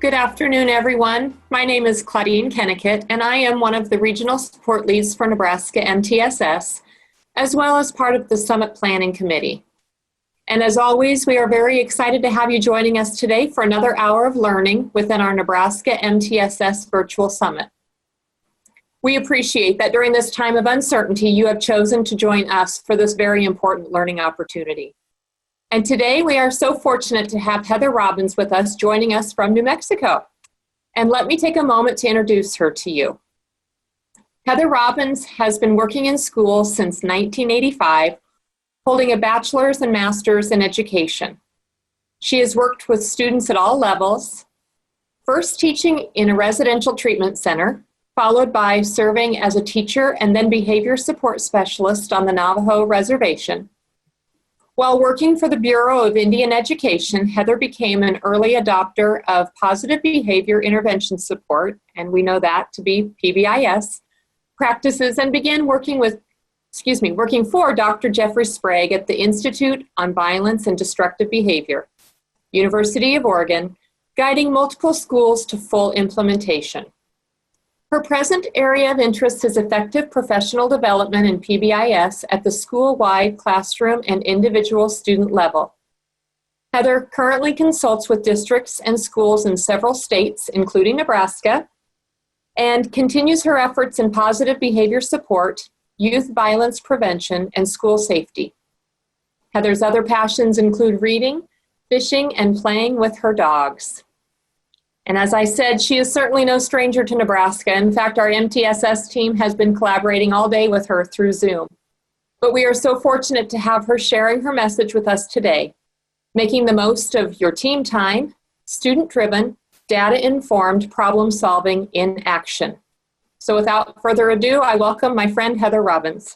Good afternoon, everyone. My name is Claudine Kennickett, and I am one of the Regional Support Leads for Nebraska NTSS, as well as part of the Summit Planning Committee. And as always, we are very excited to have you joining us today for another hour of learning within our Nebraska NTSS Virtual Summit. We appreciate that during this time of uncertainty, you have chosen to join us for this very important learning opportunity. And today we are so fortunate to have Heather Robbins with us, joining us from New Mexico. And let me take a moment to introduce her to you. Heather Robbins has been working in schools since 1985, holding a bachelor's and master's in education. She has worked with students at all levels, first teaching in a residential treatment center, followed by serving as a teacher and then behavior support specialist on the Navajo Reservation. While working for the Bureau of Indian Education, Heather became an early adopter of positive behavior intervention support, and we know that to be PBIS, practices, and began working for Dr. Jeffrey Sprague at the Institute on Violence and Destructive Behavior, University of Oregon, guiding multiple schools to full implementation. Her present area of interest is effective professional development in PBIS at the school-wide classroom and individual student level. Heather currently consults with districts and schools in several states, including Nebraska, and continues her efforts in positive behavior support, youth violence prevention, and school safety. Heather's other passions include reading, fishing, and playing with her dogs. And as I said, she is certainly no stranger to Nebraska. In fact, our NeMTSS team has been collaborating all day with her through Zoom. But we are so fortunate to have her sharing her message with us today, making the most of your team time, student-driven, data-informed problem solving in action. So without further ado, I welcome my friend Heather Robbins.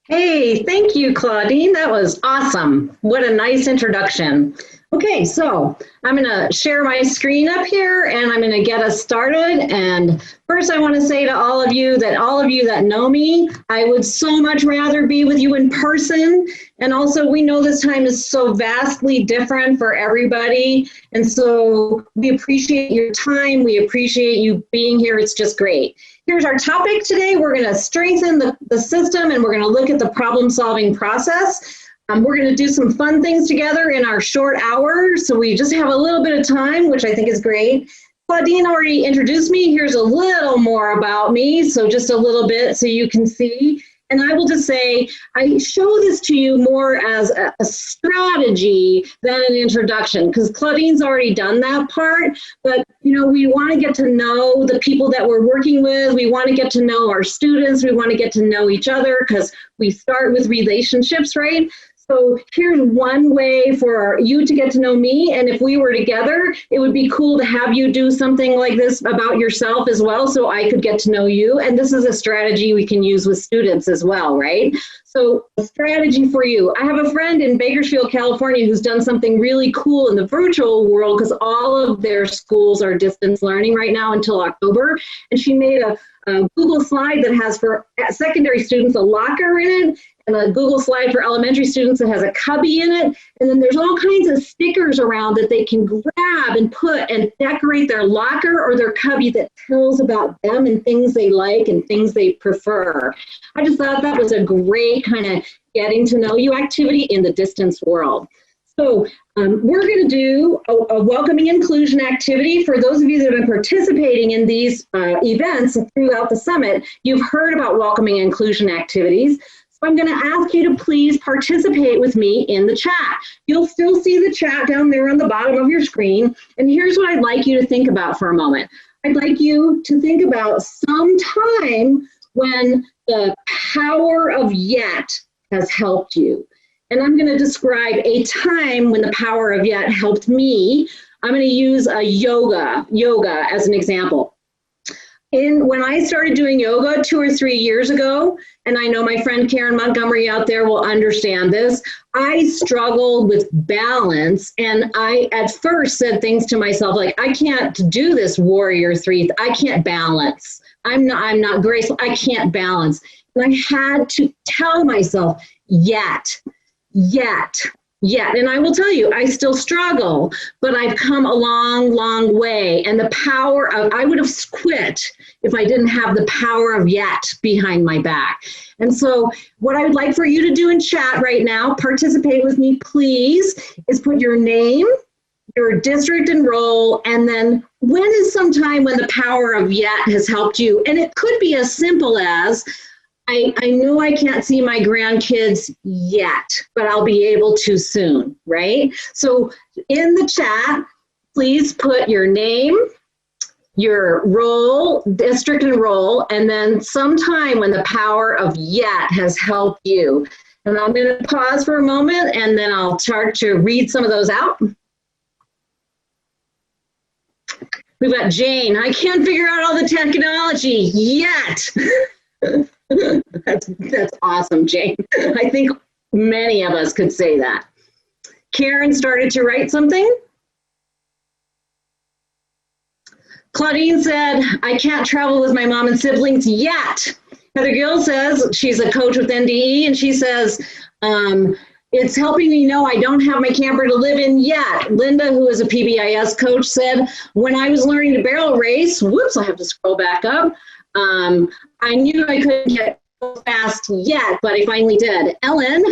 Hey, thank you, Claudine. That was awesome. What a nice introduction. Okay, so I'm going to share my screen up here and I'm going to get us started. And first I want to say to all of you that know me, I would so much rather be with you in person. And also we know this time is so vastly different for everybody. And so we appreciate your time. We appreciate you being here. It's just great. Here's our topic today. We're going to strengthen the system and we're going to look at the problem solving process. We're going to do some fun things together in our short hour, so we just have a little bit of time, which I think is great. Claudine already introduced me. Here's a little more about me, so just a little bit so you can see. And I will just say, I show this to you more as a strategy than an introduction, because Claudine's already done that part. But, you know, we want to get to know the people that we're working with. We want to get to know our students. We want to get to know each other, because we start with relationships, right? So here's one way for you to get to know me. And if we were together, it would be cool to have you do something like this about yourself as well, so I could get to know you. And this is a strategy we can use with students as well, right? So a strategy for you. I have a friend in Bakersfield, California, who's done something really cool in the virtual world, because all of their schools are distance learning right now until October. And she made a Google slide that has for secondary students a locker in it, and a Google slide for elementary students that has a cubby in it. And then there's all kinds of stickers around that they can grab and put and decorate their locker or their cubby that tells about them and things they like and things they prefer. I just thought that was a great kind of getting to know you activity in the distance world. So we're going to do a welcoming inclusion activity. For those of you that have been participating in these events throughout the summit, you've heard about welcoming inclusion activities. So I'm going to ask you to please participate with me in the chat. You'll still see the chat down there on the bottom of your screen. And here's what I'd like you to think about for a moment. I'd like you to think about some time when the power of yet has helped you. And I'm going to describe a time when the power of yet helped me. I'm going to use yoga as an example. When I started doing yoga 2 or 3 years ago, and I know my friend Karen Montgomery out there will understand this, I struggled with balance. And I at first said things to myself like, I can't do this warrior three. I can't balance. I'm not graceful. I can't balance. And I had to tell myself, yet, yet. And I will tell you, I still struggle, but I've come a long, long way. And the power of, I would have quit if I didn't have the power of yet behind my back. And so what I would like for you to do in chat right now, participate with me, please, is put your name, your district and role, and then when is some time when the power of yet has helped you? And it could be as simple as, I know I can't see my grandkids yet, but I'll be able to soon, right? So in the chat, please put your name, your role, district and role, and then sometime when the power of yet has helped you. And I'm going to pause for a moment, and then I'll start to read some of those out. We've got Jane. I can't figure out all the technology yet. That's awesome, Jane. I think many of us could say that. Karen started to write something. Claudine said, I can't travel with my mom and siblings yet. Heather Gill says she's a coach with NDE, and she says, it's helping me know I don't have my camper to live in yet. Linda, who is a PBIS coach, said, when I was learning to barrel race, whoops, I have to scroll back up. I knew I couldn't get fast yet, but I finally did. Ellen,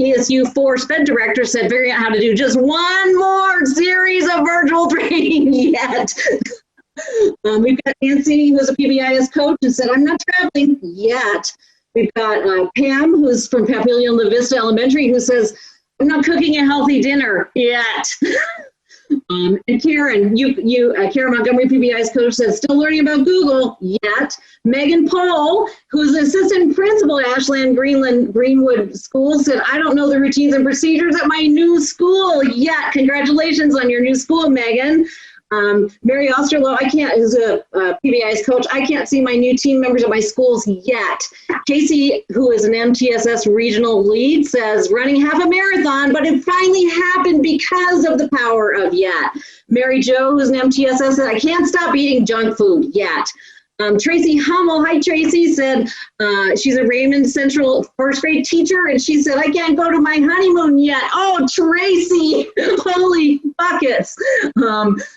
ESU 4 SPED director, said figuring out how to do just one more series of virtual training yet. We've got Nancy, who's a PBIS coach, and said, I'm not traveling yet. We've got Pam, who's from Papillion La Vista Elementary, who says, I'm not cooking a healthy dinner yet. And Karen, Karen Montgomery, PBI's coach, says, still learning about Google yet. Megan Pohl, who's assistant principal at Ashland Greenwood School, said, I don't know the routines and procedures at my new school yet. Congratulations on your new school, Megan. Mary Osterloh, is a PBI's coach. I can't see my new team members at my schools yet. Casey, who is an NeMTSS regional lead, says running half a marathon, but it finally happened because of the power of yet. Mary Jo, who's an NeMTSS, said I can't stop eating junk food yet. Tracy Hummel, hi Tracy, said she's a Raymond Central first grade teacher, and she said, I can't go to my honeymoon yet. Oh, Tracy, holy buckets.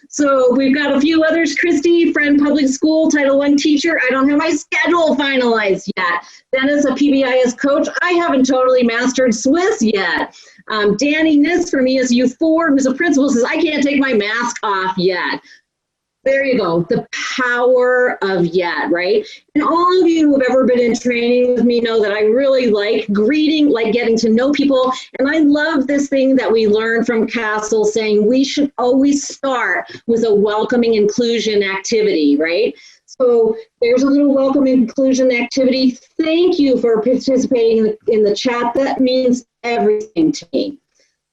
So we've got a few others. Christy, friend public school, Title I teacher. I don't have my schedule finalized yet. Dennis, a PBIS coach. I haven't totally mastered Swiss yet. Danny Nis from ESU 4, who's a principal, says, I can't take my mask off yet. There you go, the power of yet, right? And all of you who have ever been in training with me know that I really like greeting, like getting to know people. And I love this thing that we learned from Castle saying we should always start with a welcoming inclusion activity, right? So there's a little welcome inclusion activity. Thank you for participating in the chat. That means everything to me.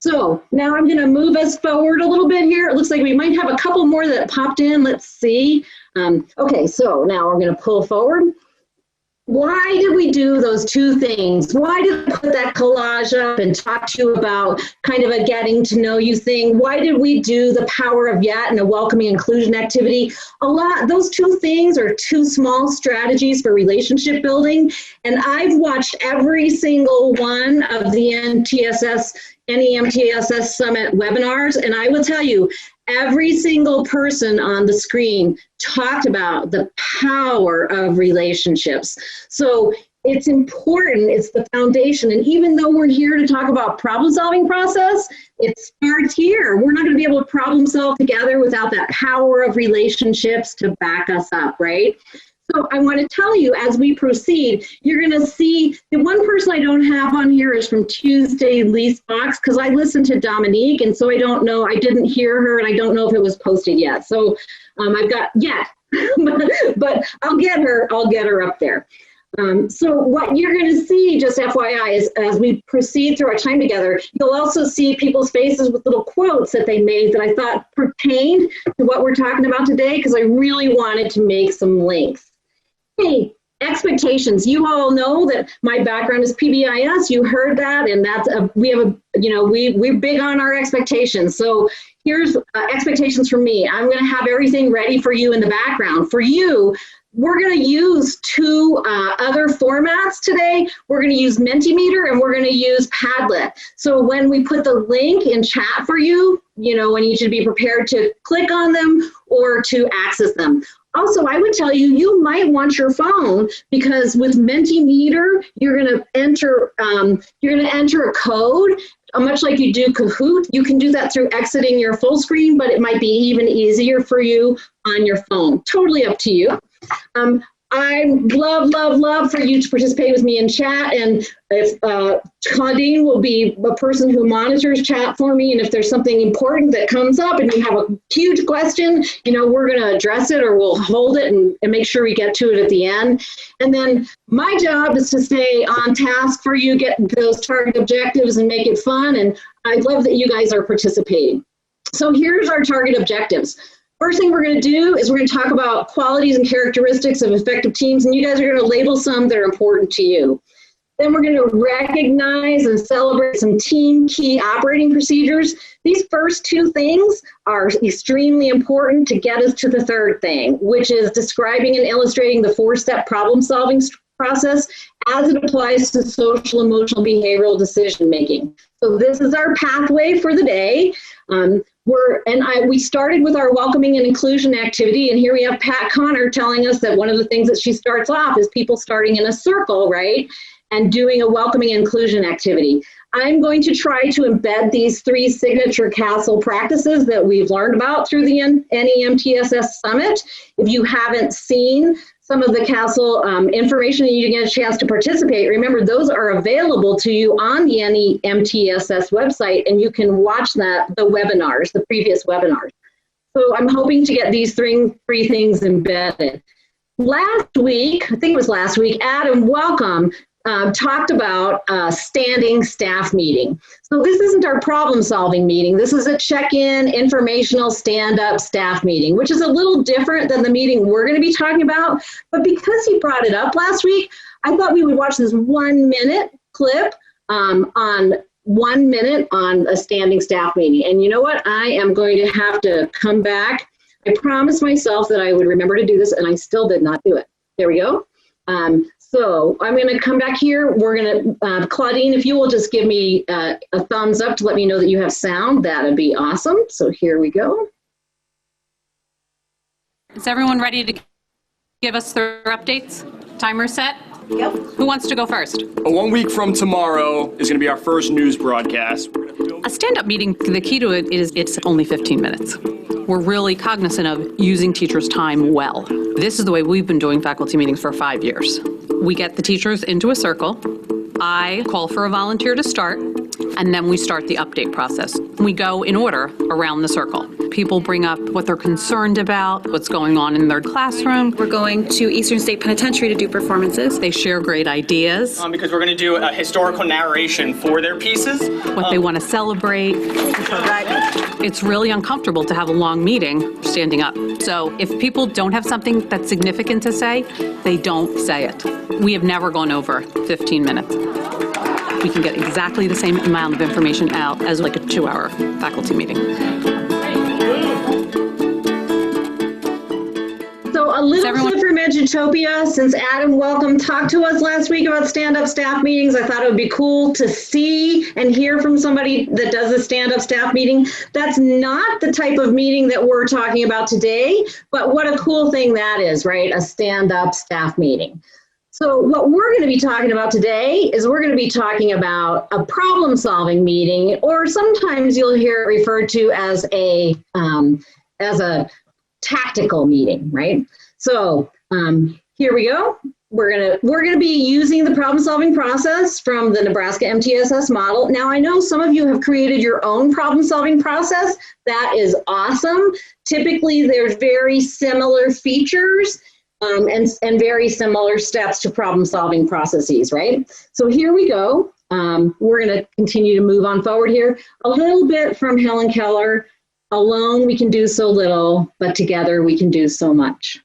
So now I'm going to move us forward a little bit here. It looks like we might have a couple more that popped in. Let's see. Okay, so now we're going to pull forward. Why did we do those two things? Why did I put that collage up and talk to you about kind of a getting to know you thing? Why did we do the power of yet and a welcoming inclusion activity? Those two things are two small strategies for relationship building. And I've watched every single one of the NeMTSS Summit webinars, and I will tell you, every single person on the screen talked about the power of relationships. So it's important, it's the foundation, and even though we're here to talk about problem-solving process, it starts here. We're not going to be able to problem solve together without that power of relationships to back us up, right? So I want to tell you, as we proceed, you're going to see the one person I don't have on here is from Tuesday, Lee's Box, because I listened to Dominique, and so I don't know, I didn't hear her, and I don't know if it was posted yet. So I've got, but I'll get her up there. So what you're going to see, just FYI, is as we proceed through our time together, you'll also see people's faces with little quotes that they made that I thought pertained to what we're talking about today, because I really wanted to make some links. Hey, expectations. You all know that my background is PBIS. You heard that, and that's we're big on our expectations. So here's expectations from me. I'm going to have everything ready for you in the background. For you, we're going to use two other formats today. We're going to use Mentimeter and we're going to use Padlet. So when we put the link in chat for you, you know, when you should be prepared to click on them or to access them. Also, I would tell you, you might want your phone because with Mentimeter, you're going to enter a code, much like you do Kahoot. You can do that through exiting your full screen, but it might be even easier for you on your phone. Totally up to you. I love for you to participate with me in chat, and if Claudine will be a person who monitors chat for me, and if there's something important that comes up and you have a huge question, you know, we're going to address it or we'll hold it and make sure we get to it at the end. And then my job is to stay on task for you, get those target objectives and make it fun, and I love that you guys are participating. So here's our target objectives. First thing we're going to do is we're going to talk about qualities and characteristics of effective teams, and you guys are going to label some that are important to you. Then we're going to recognize and celebrate some team key operating procedures. These first two things are extremely important to get us to the third thing, which is describing and illustrating the four-step problem-solving process as it applies to social, emotional, behavioral decision-making. So this is our pathway for the day. We started with our welcoming and inclusion activity, and here we have Pat Connor telling us that one of the things that she starts off is people starting in a circle, right, and doing a welcoming and inclusion activity. I'm going to try to embed these three signature CASEL practices that we've learned about through the NeMTSS Summit. If you haven't seen some of the CASEL information and you get a chance to participate, remember those are available to you on the NeMTSS website, and you can watch the webinars, the previous webinars. So I'm hoping to get these three things embedded. Last week, I think it was last week, Adam, welcome, talked about a standing staff meeting. So this isn't our problem-solving meeting. This is a check-in, informational, stand-up staff meeting, which is a little different than the meeting we're going to be talking about. But because he brought it up last week, I thought we would watch this 1-minute clip on 1 minute on a standing staff meeting. And you know what? I am going to have to come back. I promised myself that I would remember to do this, and I still did not do it. There we go. So I'm going to come back here. We're going to, Claudine, if you will just give me a thumbs up to let me know that you have sound, that would be awesome. So here we go. Is everyone ready to give us their updates? Timer set? Yep. Who wants to go first? 1 week from tomorrow is going to be our first news broadcast. A stand-up meeting, the key to it is it's only 15 minutes. We're really cognizant of using teachers' time well. This is the way we've been doing faculty meetings for 5 years. We get the teachers into a circle. I call for a volunteer to start, and then we start the update process. We go in order around the circle. People bring up what they're concerned about, what's going on in their classroom. We're going to Eastern State Penitentiary to do performances. They share great ideas. Because we're going to do a historical narration for their pieces. What they want to celebrate. It's really uncomfortable to have a long meeting standing up. So if people don't have something that's significant to say, they don't say it. We have never gone over 15 minutes. We can get exactly the same amount of information out as like a 2-hour faculty meeting. So a little clip from Edutopia, since Adam, welcome, talked to us last week about stand-up staff meetings. I thought it would be cool to see and hear from somebody that does a stand-up staff meeting. That's not the type of meeting that we're talking about today, but what a cool thing that is, right? A stand-up staff meeting. So what we're going to be talking about today is we're going to be talking about a problem-solving meeting, or sometimes you'll hear it referred to as a tactical meeting, right? So here we go. We're gonna be using the problem-solving process from the Nebraska MTSS model. Now I know some of you have created your own problem-solving process. That is awesome. Typically, there's very similar features. And very similar steps to problem-solving processes, right? So here we go. We're going to continue to move on forward here. A little bit from Helen Keller. Alone we can do so little, but together we can do so much.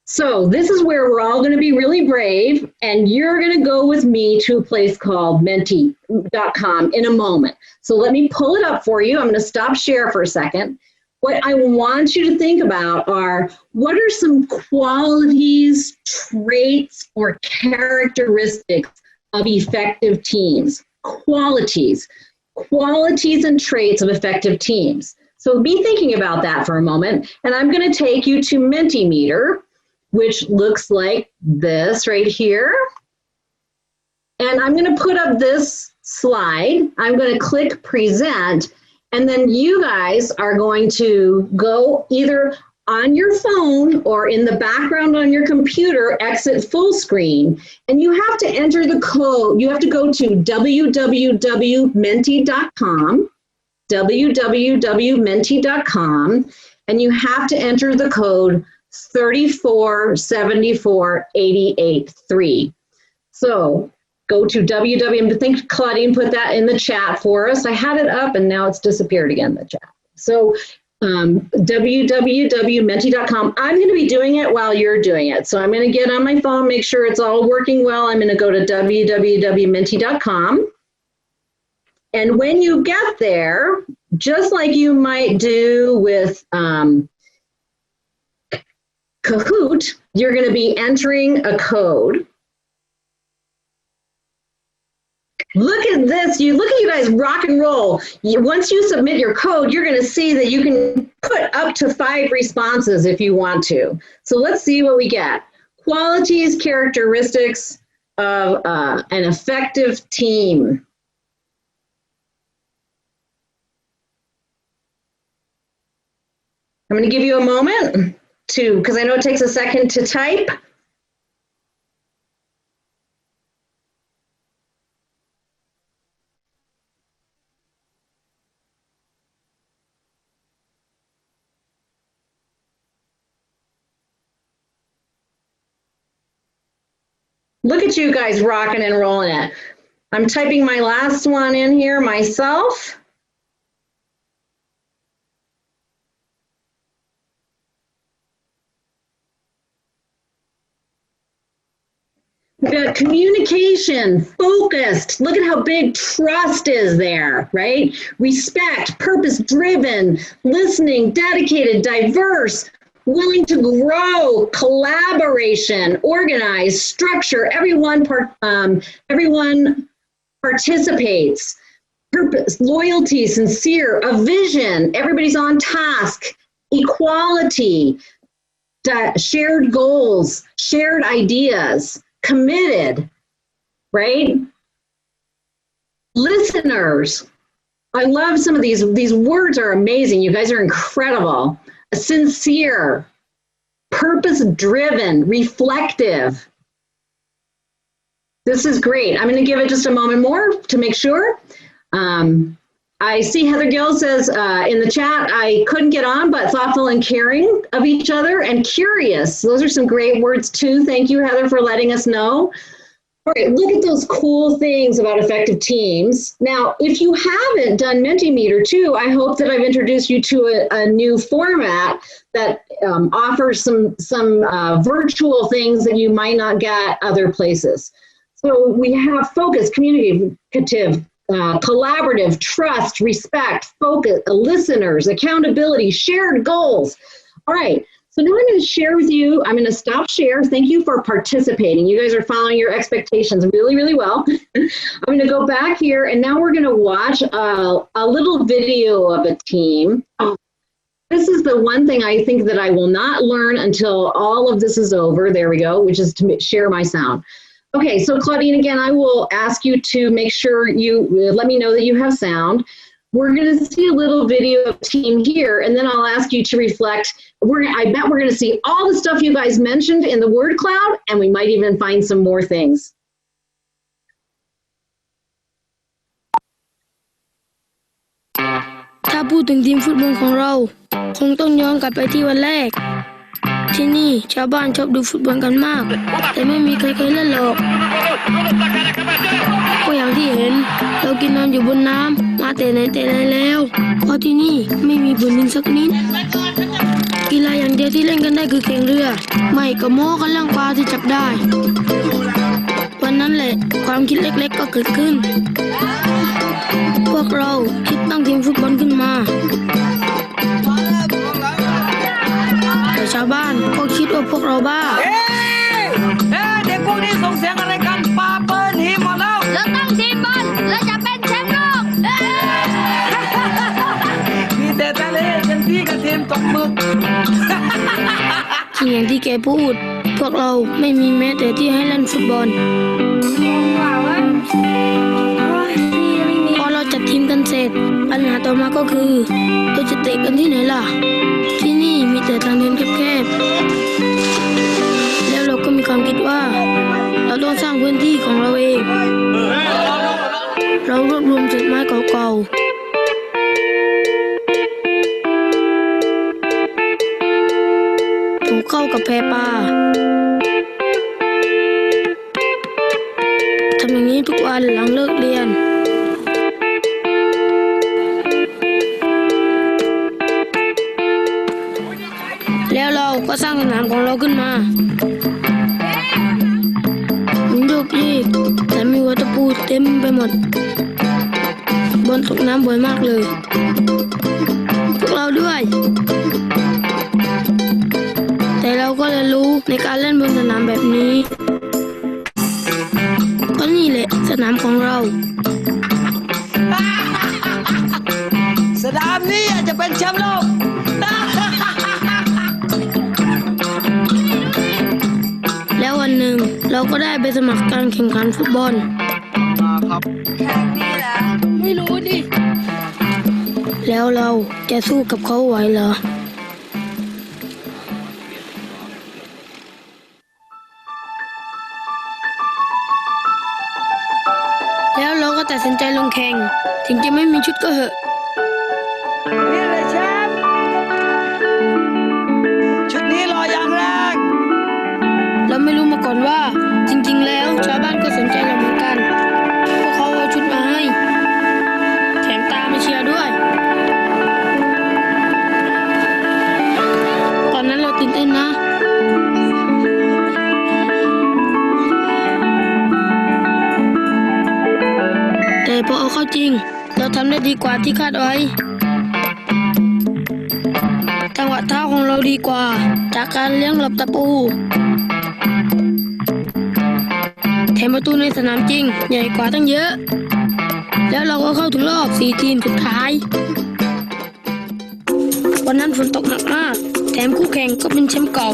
So this is where we're all going to be really brave, and you're going to go with me to a place called menti.com in a moment. So let me pull it up for you. I'm going to stop share for a second. what I want you to think about are what are some qualities, traits, or characteristics of effective teams? Qualities and traits of effective teams. So be thinking about that for a moment. And I'm going to take you to Mentimeter, which looks like this right here. And I'm going to put up this slide. I'm going to click present. And then you guys are going to go either on your phone or in the background on your computer, exit full screen. And you have to enter the code. You have to go to www.menti.com, www.menti.com, and you have to enter the code 3474883. So go to www, I think Claudine put that in the chat for us. I had it up and now it's disappeared again, the chat. So www.menti.com. I'm going to be doing it while you're doing it. So I'm going to get on my phone, make sure it's all working well. I'm going to go to www.menti.com. And when you get there, just like you might do with Kahoot, you're going to be entering a code. Look at this. Look at you guys rock and roll. Once you submit your code, you're going to see that you can put up to 5 responses if you want to. So let's see what we get. Qualities, characteristics of an effective team. I'm going to give you a moment because I know it takes a second to type. Look at you guys rocking and rolling it. I'm typing my last one in here myself. We've got communication, focused. Look at how big trust is there, right? Respect, purpose-driven, listening, dedicated, diverse, willing to grow, collaboration, organized, structure. Everyone participates. Purpose, loyalty, sincere, a vision. Everybody's on task. Equality, shared goals, shared ideas. Committed, right? Listeners. I love some of these words are amazing. You guys are incredible. Sincere, purpose-driven, reflective. This is great. I'm going to give it just a moment more to make sure. I see Heather Gill says in the chat, I couldn't get on, but thoughtful and caring of each other and curious. Those are some great words too. Thank you, Heather, for letting us know. All right, look at those cool things about effective teams. Now, if you haven't done Mentimeter too, I hope that I've introduced you to a new format that offers some virtual things that you might not get other places. So we have focus, communicative, collaborative, trust, respect, focus, listeners, accountability, shared goals. All right, so now I'm going to share with you, I'm going to stop share. Thank you for participating. You guys are following your expectations really, really well. I'm going to go back here and now we're going to watch a little video of a team. This is the one thing I think that I will not learn until all of this is over. There we go, which is to share my sound. Okay, so Claudine, again, I will ask you to make sure you let me know that you have sound. We're going to see a little video of team here, and then I'll ask you to reflect. I bet we're going to see all the stuff you guys mentioned in the word cloud, and we might even find some more things.ถ้าพูดถึงทีมฟุตบอลของเราคงต้องย้อนกลับไปที่วันแรกที่นี่ชาวบ้านชอบดูฟุตบอลกันมากแต่ไม่มีใครเคยเล่นหรอกก็อย่างที่เห็นเรากินนอนอยู่บนน้ำมาแต่ไหนแต่ไรแล้วเพราะที่นี่ไม่มีพื้นดินสักนิดกีฬาอย่างเดียวที่เล่นกันได้คือแข่งเรือไม่ก็โม้กันเรื่องปลาที่จับได้วันนั้นแหละความคิดเล็กๆก็เกิดขึ้นพวกเราคิดตั้งทีมฟุตบอลขึ้นมา ชาวบ้านก็คิดว่าพวกเราบ้า เด็กพวกนี้ส่งเสียงอะไรกันปาเปิ้ลหีหมดแล้ว เราต้องทีมบอลเราจะเป็นแชมป์โลก มีแต่ทะเลกันที่กับทีมตกหมึก จริงอย่างที่แกพูด พวกเราไม่มีแม้แต่ที่ให้เล่นฟุตบอลพอเราจัดทีมกันเสร็จปัญหาต่อมาก็คือเราจะเตะกันที่ไหนล่ะ ที่นี่มีแต่ทางเดินแคบๆแล้วเราก็มีความคิดว่า เราต้องสร้างพื้นที่ของเราเอง เรารวบรวมเศษไม้เก่าๆถูกเข้ากับแพปลาทำอย่างนี้ทุกวันหลังเลิกเรียน แล้วเราก็สร้างสนามของเราขึ้นมามันโยกเยกแต่มีวัตถุปูเต็มไปหมดบอลตกน้ำบ่อยมากเลยพวกเราด้วย แต่เราก็เรียนรู้ในการเล่นบนสนามแบบนี้ก็นี่แหละสนามของเรา สนามนี้จะเป็นแชมป์โลก แล้ววันหนึ่งเราก็ได้ไปสมัครการแข่งขันฟุตบอลไม่รู้ดิแล้วเราจะสู้กับเขาไหวเหรอแล้วเราก็ตัดสินใจลงแข่งถึงจะไม่มีชุดก็เหอะ นี่เลยแชมป์ชุดนี้รออย่างแรก เราไม่รู้มาก่อนว่าจริงๆแล้วชาวบ้านก็สนใจเราเหมือนกันพวกเขาเอาชุดมาให้แถมตามมาเชียร์ด้วยตอนนั้นเราตื่นเต้นนะแต่พอเอาเข้าจริงเราทำได้ดีกว่าที่คาดไว้จังหวะเท้าของเราดีกว่าจากการเลี้ยงหลบตะปูแถมประตูในสนามจริงใหญ่กว่าตั้งเยอะแล้วเราก็เข้าถึงรอบ4 ทีมสุดท้ายวันนั้นฝนตกหนักมากแถมคู่แข่งก็เป็นแชมป์เก่า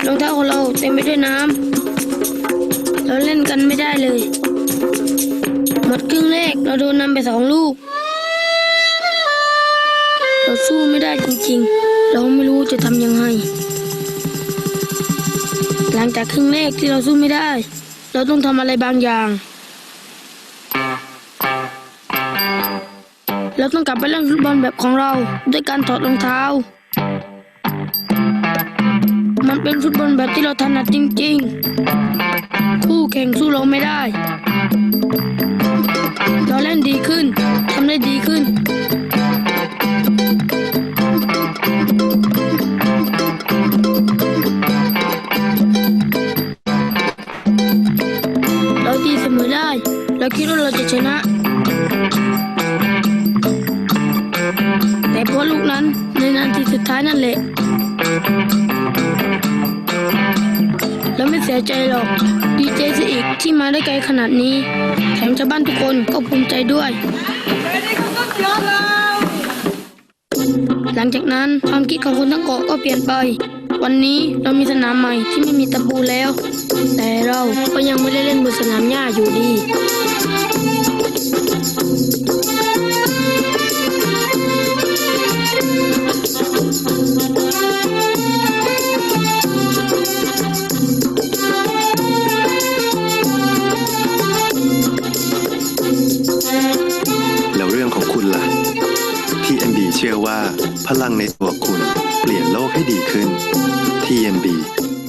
รองเท้าของเราเต็มไปด้วยน้ำเราเล่นกันไม่ได้เลยหมดครึ่งแรกเราโดนนำไป2 ลูกเราสู้ไม่ได้จริงๆเราไม่รู้จะทำยังไงหลังจากครึ่งแรกที่เราสู้ไม่ได้เราต้องทำอะไรบางอย่างเราต้องกลับไปเล่นฟุตบอลแบบของเราด้วยการถอดรองเท้ามันเป็นฟุตบอลแบบที่เราถนัดจริงๆคู่แข่งสู้เราไม่ได้เราเล่นดีขึ้นทำได้ดีขึ้นเราตีเสมอได้เราคิดว่าเราจะชนะแต่เพราะลูกนั้นในนาทีสุดท้ายนั่นแหละเราไม่เสียใจหรอกดีใจซะอีกที่มาได้ไกลขนาดนี้แถมชาวบ้านทุกคนก็ภูมิใจด้วยหลังจากนั้นความคิดของคนทั้งเกาะก็เปลี่ยนไปวันนี้เรามีสนามใหม่ที่ไม่มีตะปูแล้วแต่เราก็ยังไม่ได้เล่นบนสนามหญ้าอยู่ดีแล้วเรื่องของคุณล่ะTMB เชื่อว่าพลังในตัวคุณเปลี่ยนโลกให้ดีขึ้น TMB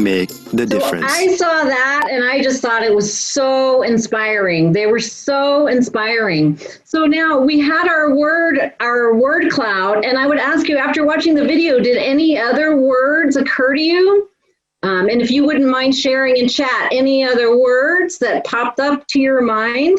make the difference I saw that and I just thought it was so inspiring. They were so inspiring. So now we had our word cloud, and I would ask you after watching the video, did any other words occur to you? And if you wouldn't mind sharing in chat any other words that popped up to your mind.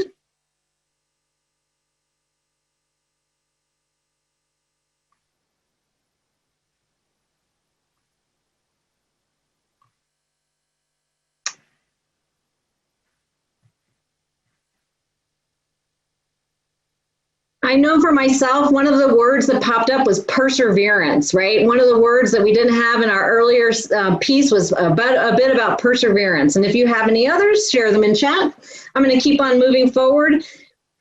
I know for myself, one of the words that popped up was perseverance, right? One of the words that we didn't have in our earlier piece was a bit about perseverance. And if you have any others, share them in chat. I'm going to keep on moving forward.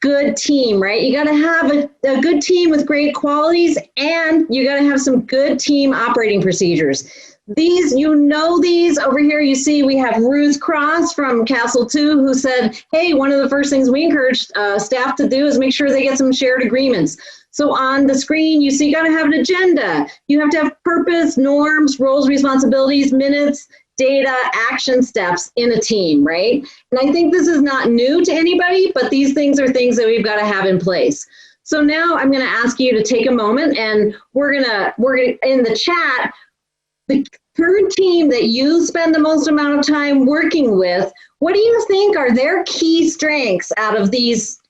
Good team, right? You got to have a good team with great qualities, and you got to have some good team operating procedures. These, these over here, you see we have Ruth Cross from Castle 2 who said, hey, one of the first things we encourage staff to do is make sure they get some shared agreements. So on the screen, you see you got to have an agenda. You have to have purpose, norms, roles, responsibilities, minutes, data, action steps in a team, right? And I think this is not new to anybody, but these things are things that we've got to have in place. So now I'm going to ask you to take a moment, and we're gonna in the chat, the current team that you spend the most amount of time working with, what do you think are their key strengths out of these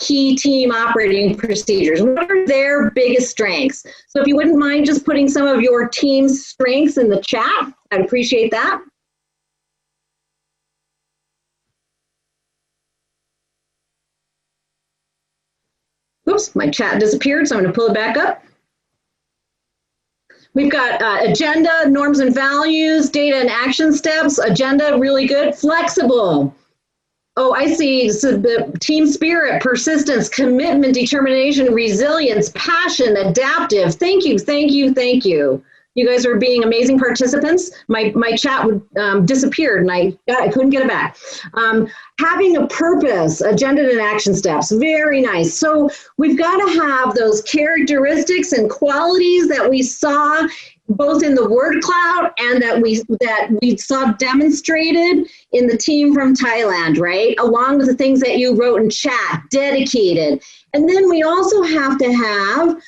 key team operating procedures? What are their biggest strengths? So if you wouldn't mind just putting some of your team's strengths in the chat, I'd appreciate that. Oops, my chat disappeared, so I'm going to pull it back up. We've got agenda, norms and values, data and action steps. Agenda, really good. Flexible. Oh, I see. So the team spirit, persistence, commitment, determination, resilience, passion, adaptive. Thank you, thank you, thank you. You guys are being amazing participants. My chat disappeared and I couldn't get it back. Having a purpose, agenda and action steps, very nice. So we've got to have those characteristics and qualities that we saw both in the word cloud and that we saw demonstrated in the team from Thailand, right? Along with the things that you wrote in chat, dedicated. And then we also have to have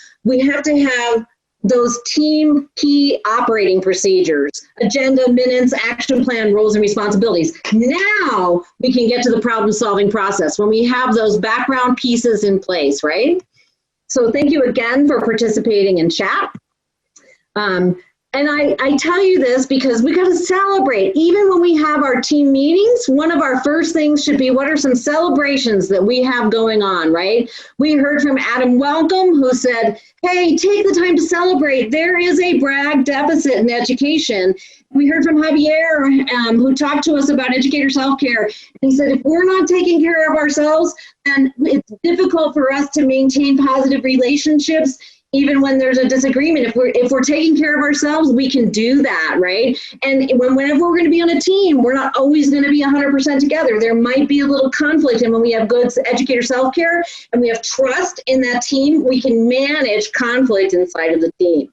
those team key operating procedures, agenda, minutes, action plan, roles and responsibilities. Now we can get to the problem solving process when we have those background pieces in place, right? So thank you again for participating in chat. And I tell you this because we got to celebrate. Even when we have our team meetings, one of our first things should be, what are some celebrations that we have going on, right? We heard from Adam Welcome, who said, hey, take the time to celebrate. There is a brag deficit in education. We heard from Javier, who talked to us about educator self-care. He said, if we're not taking care of ourselves, then it's difficult for us to maintain positive relationships. Even when there's a disagreement, if we're taking care of ourselves, we can do that, right? And whenever we're going to be on a team, we're not always going to be 100% together. There might be a little conflict, and when we have good educator self-care and we have trust in that team, we can manage conflict inside of the team.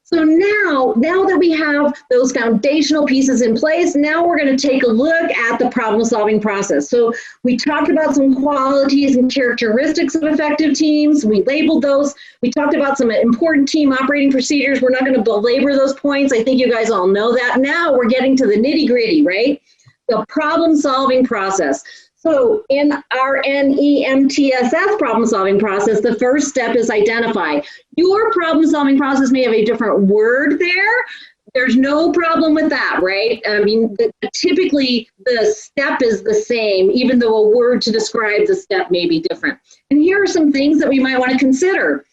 So now that we have those foundational pieces in place, now we're going to take a look at the problem-solving process. So we talked about some qualities and characteristics of effective teams. We labeled those. We talked about some important team operating procedures. We're not going to belabor those points. I think you guys all know that. Now we're getting to the nitty-gritty, right? The problem-solving process. So in our NeMTSS problem-solving process, the first step is identify. Your problem-solving process may have a different word there. There's no problem with that, right? I mean, typically the step is the same, even though a word to describe the step may be different. And here are some things that we might want to consider.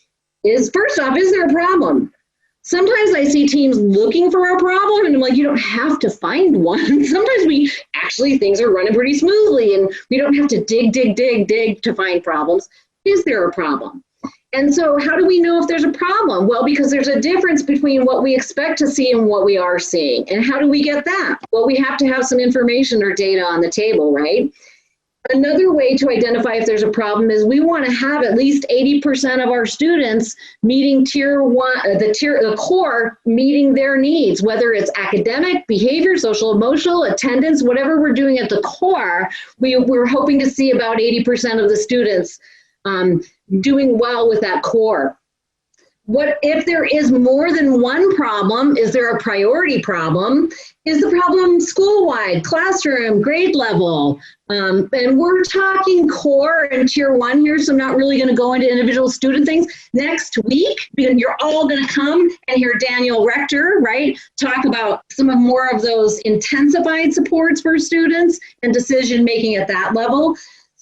First off, is there a problem? Sometimes I see teams looking for a problem, and I'm like, you don't have to find one. Sometimes things are running pretty smoothly, and we don't have to dig to find problems. Is there a problem? And so how do we know if there's a problem? Well, because there's a difference between what we expect to see and what we are seeing. And how do we get that? Well, we have to have some information or data on the table, right? Another way to identify if there's a problem is we want to have at least 80% of our students meeting tier one, the core, meeting their needs, whether it's academic, behavior, social, emotional, attendance, whatever we're doing at the core, we're hoping to see about 80% of the students doing well with that core. What if there is more than one problem? Is there a priority problem? Is the problem school-wide, classroom, grade level? And we're talking core and tier one here, so I'm not really going to go into individual student things. Next week, you're all going to come and hear Daniel Rector, right, talk about some more of those intensified supports for students and decision-making at that level.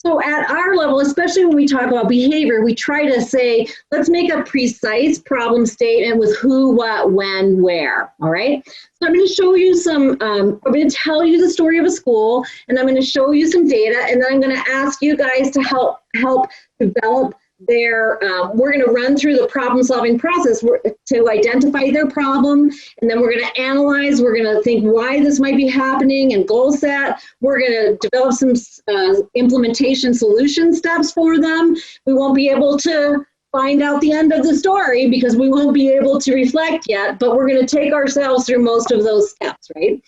So at our level, especially when we talk about behavior, we try to say, let's make a precise problem statement with who, what, when, where, all right? So I'm going to show you I'm going to tell you the story of a school, and I'm going to show you some data, and then I'm going to ask you guys to help develop we're going to run through the problem solving process to identify their problem, and then we're going to analyze, we're going to think why this might be happening and goal set. We're going to develop some implementation solution steps for them. We won't be able to find out the end of the story because we won't be able to reflect yet, but we're going to take ourselves through most of those steps, right?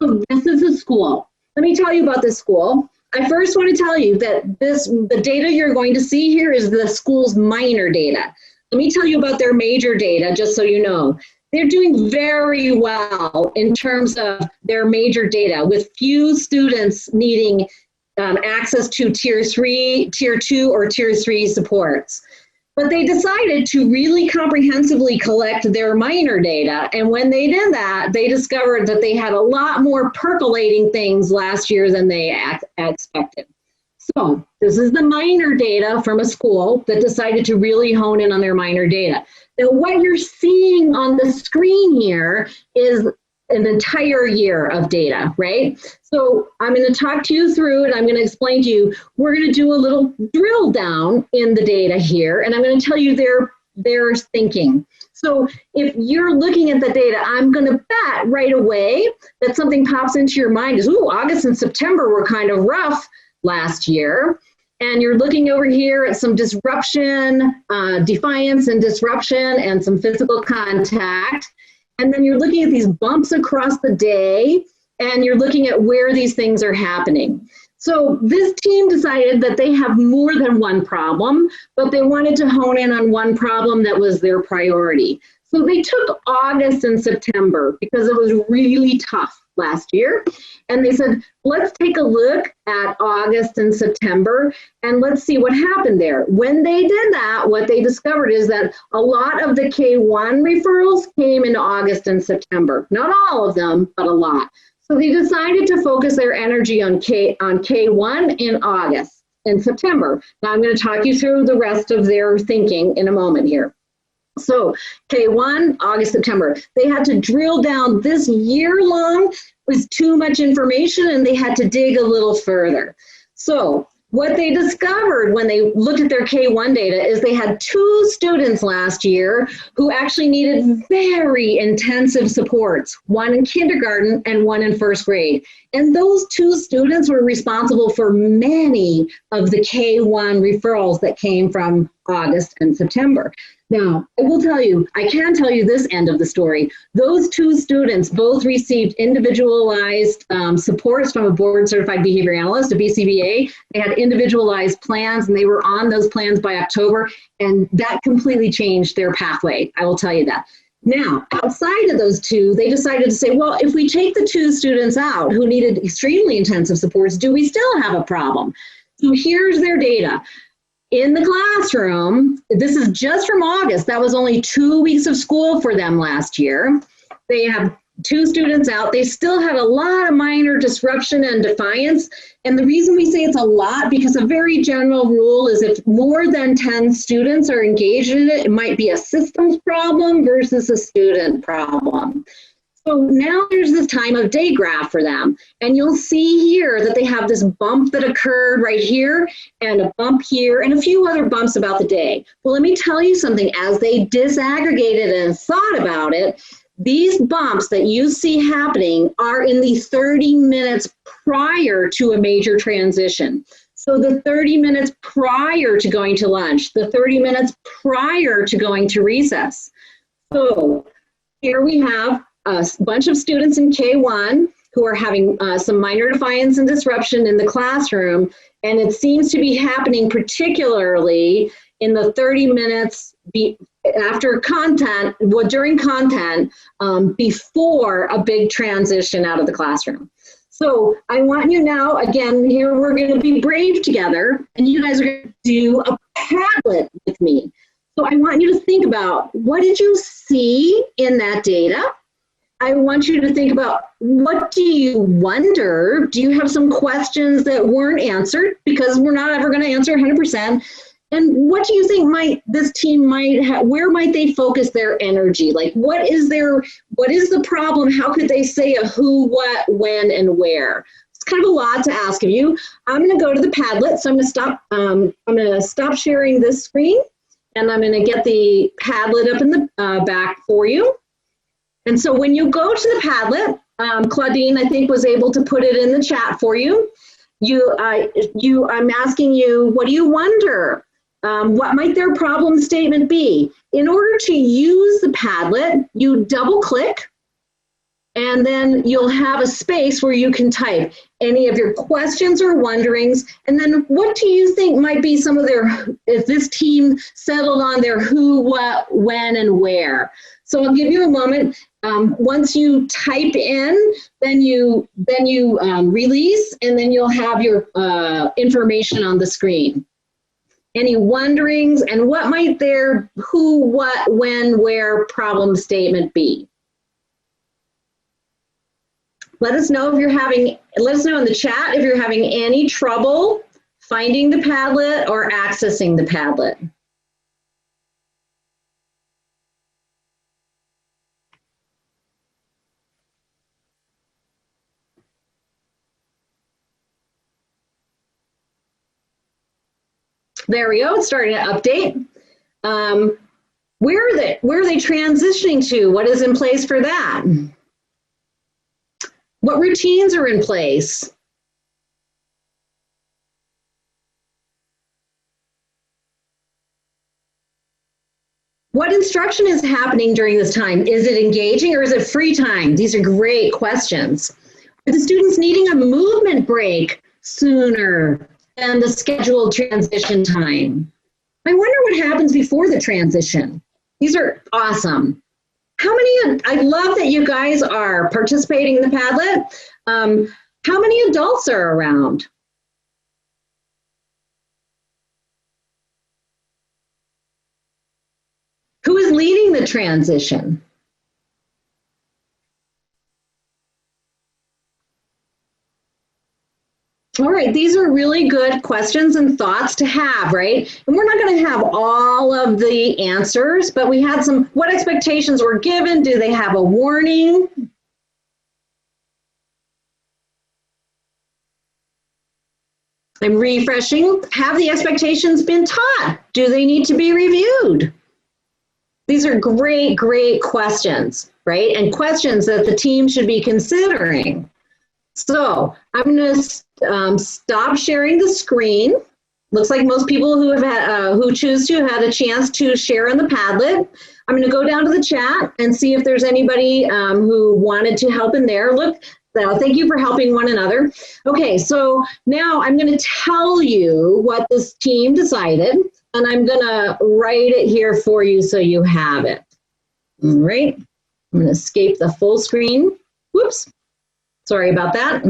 So this is a school. Let me tell you about this school. I first want to tell you that the data you're going to see here is the school's minor data. Let me tell you about their major data, just so you know. They're doing very well in terms of their major data, with few students needing access to tier 2, or tier 3 supports. But they decided to really comprehensively collect their minor data. And when they did that, they discovered that they had a lot more percolating things last year than they expected. So this is the minor data from a school that decided to really hone in on their minor data. Now, what you're seeing on the screen here is an entire year of data, right? So I'm going to talk to you through it. I'm going to explain to you. We're going to do a little drill down in the data here, and I'm going to tell you their thinking. So if you're looking at the data, I'm going to bet right away that something pops into your mind is, ooh, August and September were kind of rough last year. And you're looking over here at some disruption, defiance and disruption, and some physical contact. And then you're looking at these bumps across the day, and you're looking at where these things are happening. So this team decided that they have more than one problem, but they wanted to hone in on one problem that was their priority. So they took August and September because it was really tough last year. And they said, let's take a look at August and September and let's see what happened there. When they did that, what they discovered is that a lot of the K-1 referrals came in August and September. Not all of them, but a lot. So they decided to focus their energy on K-1 in August and September. Now I'm going to talk you through the rest of their thinking in a moment here. So K-1, August, September, they had to drill down this year long was too much information and they had to dig a little further. So what they discovered when they looked at their K-1 data is they had 2 students last year who actually needed very intensive supports, one in kindergarten and one in 1st grade. And those 2 students were responsible for many of the K-1 referrals that came from August and September. Now, I will tell you, I can tell you this end of the story. Those 2 students both received individualized supports from a board certified behavior analyst, a BCBA. They had individualized plans and they were on those plans by October, and that completely changed their pathway. I will tell you that. Now, outside of those 2, they decided to say, well, if we take the 2 students out who needed extremely intensive supports, do we still have a problem? So here's their data. In the classroom, this is just from August. That was only 2 weeks of school for them last year. They have 2 students out. They still had a lot of minor disruption and defiance. And the reason we say it's a lot, because a very general rule is if more than 10 students are engaged in it, it might be a systems problem versus a student problem. So now there's this time of day graph for them. And you'll see here that they have this bump that occurred right here and a bump here and a few other bumps about the day. Well, let me tell you something. As they disaggregated and thought about it, these bumps that you see happening are in the 30 minutes prior to a major transition. So the 30 minutes prior to going to lunch, the 30 minutes prior to going to recess. So here we have a bunch of students in K-1 who are having some minor defiance and disruption in the classroom, and it seems to be happening particularly in the 30 minutes after content, well, during content, before a big transition out of the classroom. So I want you now, again, here we're going to be brave together, and you guys are going to do a Padlet with me. So I want you to think about, what did you see in that data? I want you to think about, what do you wonder? Do you have some questions that weren't answered? Because we're not ever going to answer 100%. And what do you think this team might have, where might they focus their energy? Like, what is the problem? How could they say a who, what, when, and where? It's kind of a lot to ask of you. I'm going to go to the Padlet, so I'm going to stop sharing this screen, and I'm going to get the Padlet up in the back for you. And so when you go to the Padlet, Claudine, I think, was able to put it in the chat for you. I'm asking you, what do you wonder? What might their problem statement be? In order to use the Padlet, you double click, and then you'll have a space where you can type any of your questions or wonderings. And then what do you think might be some of if this team settled on their who, what, when, and where? So I'll give you a moment. Once you type in, then you release, and then you'll have your information on the screen. Any wonderings, and what might their who, what, when, where problem statement be? Let us know in the chat if you're having any trouble finding the Padlet or accessing the Padlet. There we go, it's starting to update. Where are they transitioning to? What is in place for that? What routines are in place? What instruction is happening during this time? Is it engaging or is it free time? These are great questions. Are the students needing a movement break sooner than the scheduled transition time? I wonder what happens before the transition. These are awesome. I love that you guys are participating in the Padlet. How many adults are around? Who is leading the transition? All right, these are really good questions and thoughts to have, right? And we're not going to have all of the answers, but we had some, what expectations were given? Do they have a warning? I'm refreshing. Have the expectations been taught? Do they need to be reviewed? These are great, great questions, right? And questions that the team should be considering. So I'm going to stop sharing the screen. Looks like most people who have who choose to had a chance to share on the Padlet. I'm going to go down to the chat and see if there's anybody who wanted to help in there. Look, thank you for helping one another. Okay, so now I'm going to tell you what this team decided, and I'm going to write it here for you so you have it. All right, I'm going to escape the full screen. Whoops. Sorry about that.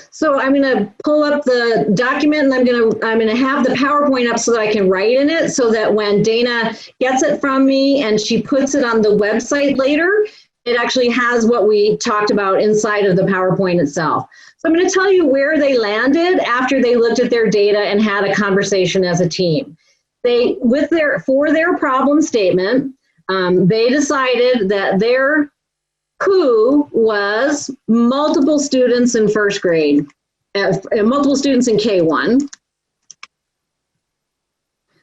So I'm going to pull up the document, and I'm going to have the PowerPoint up so that I can write in it, so that when Dana gets it from me and she puts it on the website later, it actually has what we talked about inside of the PowerPoint itself. So I'm going to tell you where they landed after they looked at their data and had a conversation as a team. For their problem statement, they decided that their who was multiple students in first grade, multiple students in K1.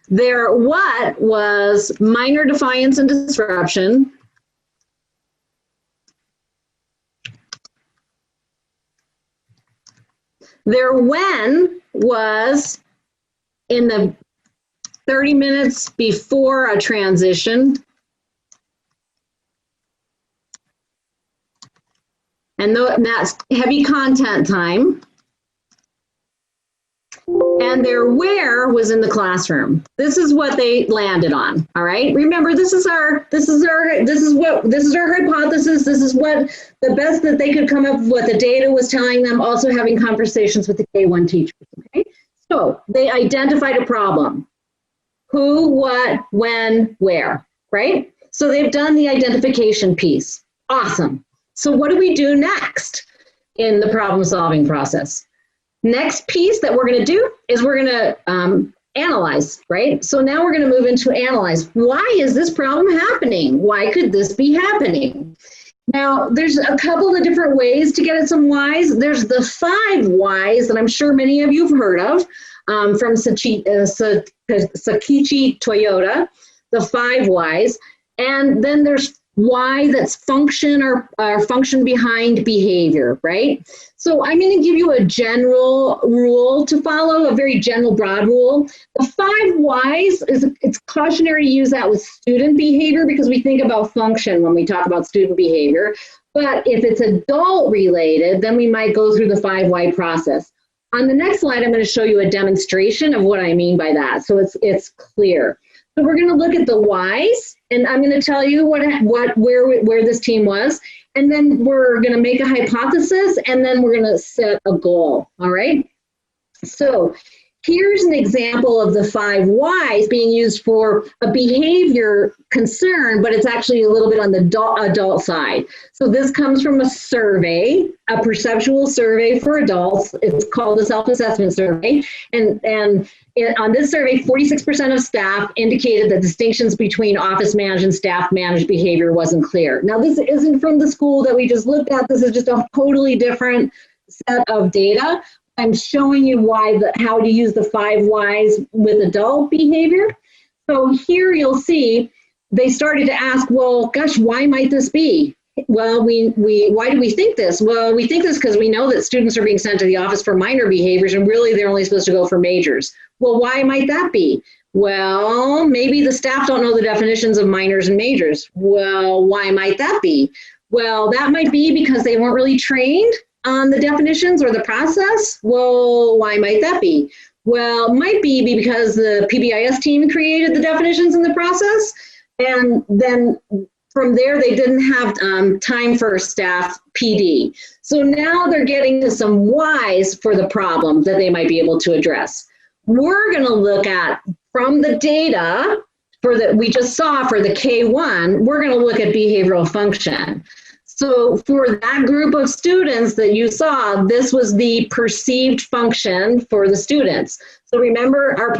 Their what was minor defiance and disruption. Their when was in the 30 minutes before a transition. And that's heavy content time. And their where was in the classroom. This is what they landed on. All right. Remember, this is our hypothesis. This is what the best that they could come up with, what the data was telling them, also having conversations with the K1 teachers. Okay. So they identified a problem. Who, what, when, where, right? So they've done the identification piece. Awesome. So what do we do next in the problem solving process? Next piece that we're going to do is we're going to analyze, right? So now we're going to move into analyze. Why is this problem happening? Why could this be happening? Now, there's a couple of different ways to get at some whys. There's the 5 whys that I'm sure many of you have heard of from Sakichi Toyota, the 5 whys. And then there's why that's function or function behind behavior, right? So I'm going to give you a general rule to follow, a very general broad rule. The 5 whys, it's cautionary to use that with student behavior because we think about function when we talk about student behavior. But if it's adult related, then we might go through the 5 why process. On the next slide, I'm going to show you a demonstration of what I mean by that, so it's clear. So we're going to look at the whys, and I'm going to tell you where this team was, and then we're going to make a hypothesis, and then we're going to set a goal. All right. So here's an example of the 5 whys being used for a behavior concern, but it's actually a little bit on the adult side. So this comes from a survey, a perceptual survey for adults. It's called the self-assessment survey. And on this survey, 46% of staff indicated that distinctions between office managed and staff managed behavior wasn't clear. Now, this isn't from the school that we just looked at. This is just a totally different set of data. I'm showing you how to use the 5 whys with adult behavior. So here you'll see they started to ask, well, gosh, why might this be? Well, why do we think this? Well, we think this because we know that students are being sent to the office for minor behaviors and really they're only supposed to go for majors. Well, why might that be? Well, maybe the staff don't know the definitions of minors and majors. Well, why might that be? Well, that might be because they weren't really trained on the definitions or the process. Well, why might that be? Well, it might be because the PBIS team created the definitions and the process, and then from there they didn't have time for staff PD. So now they're getting to some whys for the problem that they might be able to address. We're going to look at, from the data we just saw for the K1, we're going to look at behavioral function. So for that group of students that you saw, this was the perceived function for the students. So remember our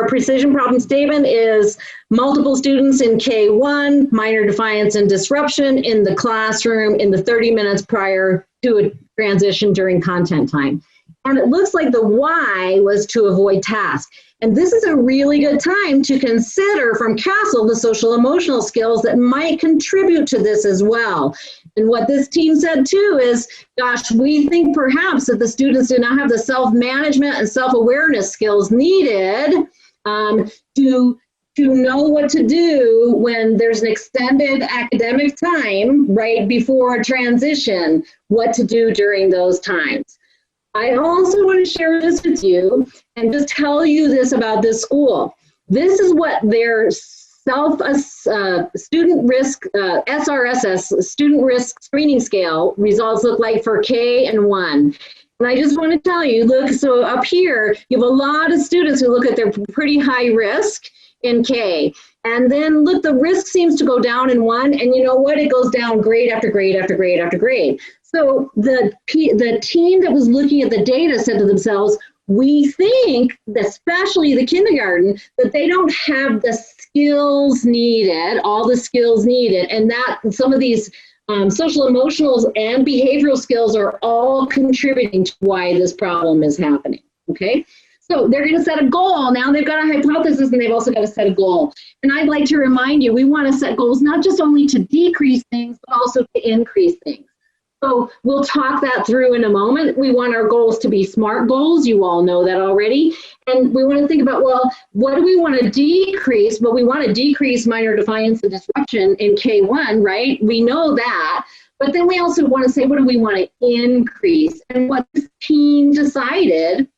precision problem statement is multiple students in K1, minor defiance and disruption in the classroom in the 30 minutes prior to a transition during content time. And it looks like the why was to avoid task. And this is a really good time to consider from CASEL the social emotional skills that might contribute to this as well. And what this team said too is, gosh, we think perhaps that the students do not have the self-management and self-awareness skills needed to know what to do when there's an extended academic time right before a transition, what to do during those times. I also want to share this with you and just tell you this about this school. This is what their student risk, SRSS, student risk screening scale results look like for K and 1. And I just want to tell you, look, so up here, you have a lot of students who look at their pretty high risk in K. And then look, the risk seems to go down in 1, and you know what? It goes down grade after grade after grade after grade. So the team that was looking at the data said to themselves, we think, especially the kindergarten, that they don't have the skills needed, all the skills needed, and that some of these social emotional and behavioral skills are all contributing to why this problem is happening, okay? So they're going to set a goal. Now they've got a hypothesis and they've also got to set a goal. And I'd like to remind you, we want to set goals not just only to decrease things, but also to increase things. So we'll talk that through in a moment. We want our goals to be SMART goals. You all know that already. And we want to think about, well, what do we want to decrease? Well, we want to decrease minor defiance and disruption in K1, right? We know that. But then we also want to say, what do we want to increase? And what this team decided,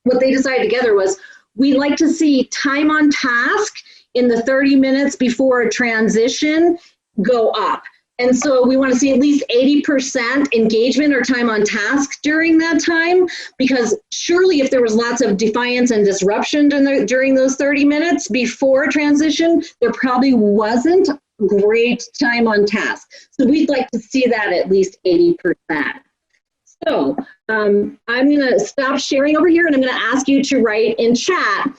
what they decided together was, we'd like to see time on task in the 30 minutes before a transition go up. And so we want to see at least 80% engagement or time on task during that time, because surely if there was lots of defiance and disruption during those 30 minutes before transition, there probably wasn't great time on task. So we'd like to see that at least 80%. So I'm going to stop sharing over here, and I'm going to ask you to write in chat.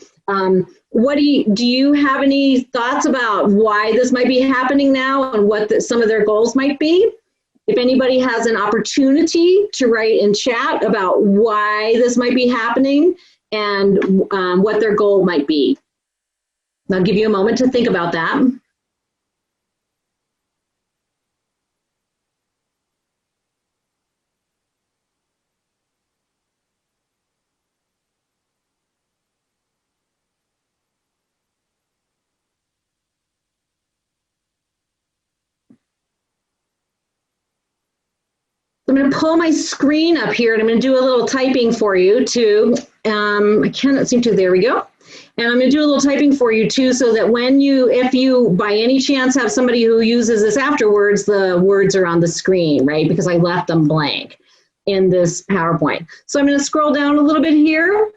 What do you have any thoughts about why this might be happening now and what some of their goals might be? If anybody has an opportunity to write in chat about why this might be happening and what their goal might be. I'll give you a moment to think about that. I'm going to pull my screen up here and I'm going to do a little typing for you too. I cannot seem to, there we go. And I'm going to do a little typing for you too, so that if you by any chance have somebody who uses this afterwards, the words are on the screen, right? Because I left them blank in this PowerPoint. So I'm going to scroll down a little bit here.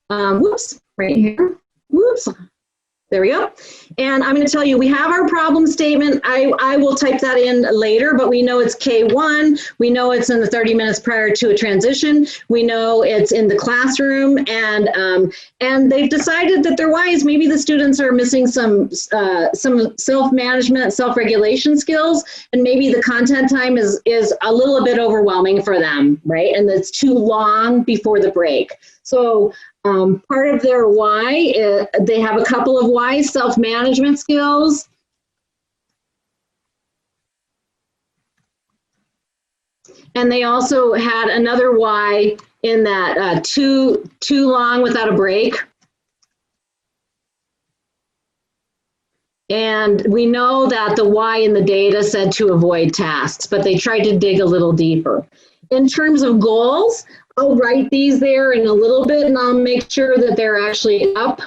Whoops, right here. Whoops. There we go. And I'm going to tell you, we have our problem statement. I will type that in later, but we know it's K1. We know it's in the 30 minutes prior to a transition. We know it's in the classroom, and they've decided that they're wise. Maybe the students are missing some self-management, self-regulation skills, and maybe the content time is a little bit overwhelming for them, right? And it's too long before the break. So part of their why, they have a couple of whys: self-management skills, and they also had another why in that too long without a break. And we know that the why in the data said to avoid tasks, but they tried to dig a little deeper. In terms of goals, I'll write these there in a little bit, and I'll make sure that they're actually up